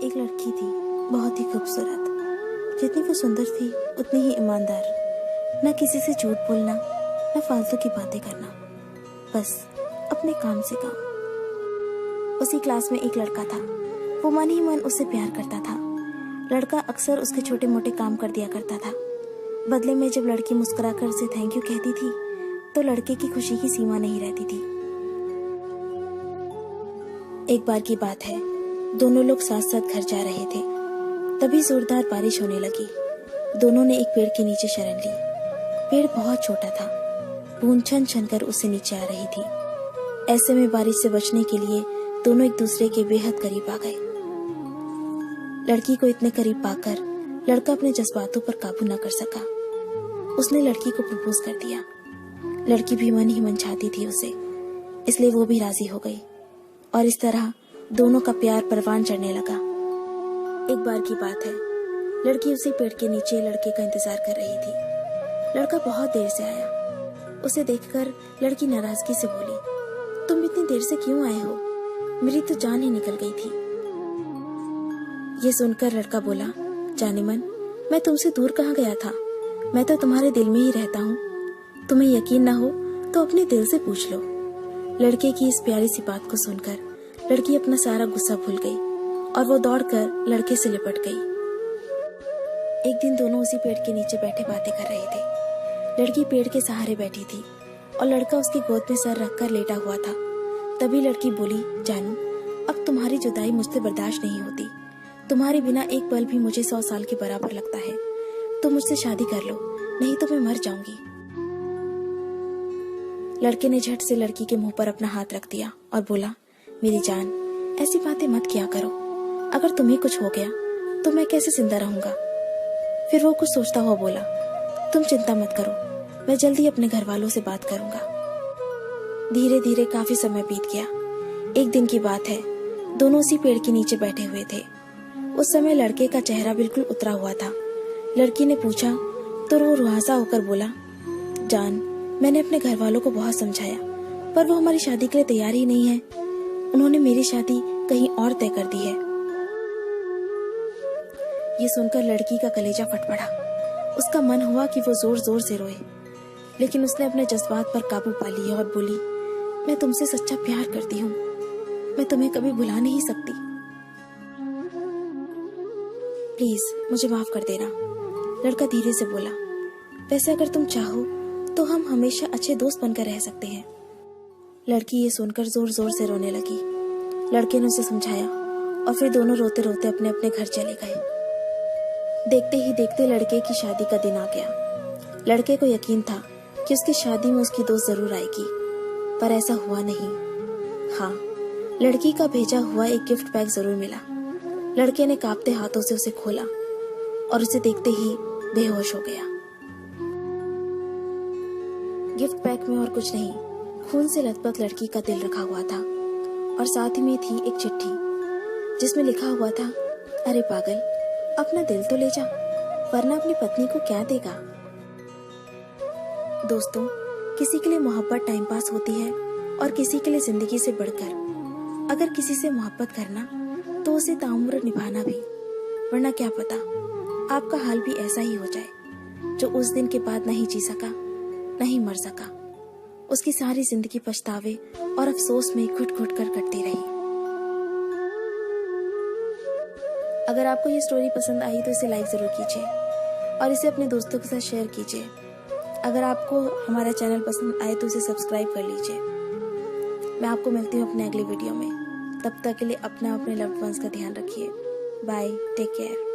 एक लड़की थी, बहुत ही खूबसूरत। जितनी वो सुंदर थी उतनी ही ईमानदार। न किसी से झूठ बोलना, न फालतू की बातें करना, बस अपने काम से काम। उसी क्लास में एक लड़का था। वो मन ही मन उससे प्यार करता था। लड़का अक्सर उसके छोटे मोटे काम कर दिया करता था। बदले में जब लड़की मुस्कुराकर उसे थैंक यू कहती थी तो लड़के की खुशी की सीमा नहीं रहती थी। एक बार की बात है, दोनों लोग साथ साथ घर जा रहे थे। तभी जोरदार बारिश होने लगी। दोनों ने एक पेड़ के नीचे शरण ली। पेड़ बहुत छोटा था, बूंद छन छन कर उससे नीचे आ रही थी। ऐसे में बारिश से बचने के लिए दोनों एक दूसरे के बेहद करीब आ गए। लड़की को इतने करीब पाकर लड़का अपने जज्बातों पर काबू न कर सका। उसने लड़की को प्रपोज कर दिया। लड़की भी मन ही मन चाहती थी उसे, इसलिए वो भी राजी हो गई और इस तरह दोनों का प्यार परवान चढ़ने लगा। एक बार की बात है, लड़की उसी पेड़ के नीचे लड़के का इंतजार कर रही थी। लड़का बहुत देर से आया। उसे देखकर लड़की नाराजगी से बोली, तुम इतनी देर से क्यों आए हो? मेरी तो जान ही निकल गई थी। ये सुनकर लड़का बोला, जाने मन, मैं तुमसे दूर कहाँ गया था? मैं तो तुम्हारे दिल में ही रहता हूँ। तुम्हें यकीन ना हो तो अपने दिल से पूछ लो। लड़के की इस प्यारी सी बात को सुनकर लड़की अपना सारा गुस्सा भूल गई और वो दौड़कर लड़के से लिपट गई। एक दिन दोनों उसी पेड़ के नीचे बैठे बातें कर रहे थे। लड़की पेड़ के सहारे बैठी थी और लड़का उसकी गोद में सर रखकर लेटा हुआ था। तभी लड़की बोली, जानू, अब तुम्हारी जुदाई मुझसे बर्दाश्त नहीं होती। तुम्हारे बिना एक पल भी मुझे 100 साल के बराबर लगता है। तुम मुझसे शादी कर लो, नहीं तो मैं मर जाऊंगी। लड़के ने झट से लड़की के मुंह पर अपना हाथ रख दिया और बोला, मेरी जान, ऐसी बातें मत किया करो। अगर तुम्हें कुछ हो गया तो मैं कैसे जिंदा रहूंगा? फिर वो कुछ सोचता हुआ बोला, तुम चिंता मत करो, मैं जल्दी अपने घर वालों से बात करूंगा। धीरे धीरे काफी समय बीत गया। एक दिन की बात है, दोनों उसी पेड़ के नीचे बैठे हुए थे। उस समय लड़के का चेहरा बिल्कुल उतरा हुआ था। लड़की ने पूछा तो वो रुआसा होकर बोला, जान, मैंने अपने घर वालों को बहुत समझाया, पर वो हमारी शादी के लिए तैयार ही नहीं है। उन्होंने मेरी शादी कहीं और तय कर दी है। ये सुनकर लड़की का कलेजा फट पड़ा। उसका मन हुआ कि वो जोर जोर से रोए, लेकिन उसने अपने जज्बात पर काबू पा लिया और बोली, मैं तुमसे सच्चा प्यार करती हूँ। मैं तुम्हें कभी भुला नहीं सकती। प्लीज मुझे माफ कर देना। लड़का धीरे से बोला, वैसे अगर तुम चाहो तो हम हमेशा अच्छे दोस्त बनकर रह सकते हैं। लड़की ये सुनकर जोर जोर से रोने लगी। लड़के ने उसे समझाया और फिर दोनों रोते रोते अपने अपने घर चले गए। देखते ही देखते लड़के की शादी का दिन आ गया। लड़के को यकीन था कि उसकी शादी में उसकी दोस्त जरूर आएगी, पर ऐसा हुआ नहीं। हाँ, लड़की का भेजा हुआ एक गिफ्ट पैक जरूर मिला। लड़के ने कांपते हाथों से उसे खोला और उसे देखते ही बेहोश हो गया। गिफ्ट पैक में और कुछ नहीं, खून से लथपथ लड़की का दिल रखा हुआ था और साथ ही में थी एक चिट्ठी जिसमें लिखा हुआ था, अरे पागल, अपना दिल तो ले जा, वरना अपनी पत्नी को क्या देगा। दोस्तों, किसी के लिए मोहब्बत टाइम पास होती है और किसी के लिए जिंदगी से बढ़कर। अगर किसी से मोहब्बत करना तो उसे ताउम्र निभाना भी, वरना क्या पता आपका हाल भी ऐसा ही हो जाए। जो उस दिन के बाद नहीं जी सका, नहीं मर सका, उसकी सारी जिंदगी पछतावे और अफसोस में घुट घुट कर कटती रही। अगर आपको ये स्टोरी पसंद आई तो इसे लाइक जरूर कीजिए और इसे अपने दोस्तों के साथ शेयर कीजिए। अगर आपको हमारा चैनल पसंद आए तो इसे सब्सक्राइब कर लीजिए। मैं आपको मिलती हूँ अपने अगले वीडियो में। तब तक के लिए अपना अपने लव्ड वंस का ध्यान रखिए। Bye, take care.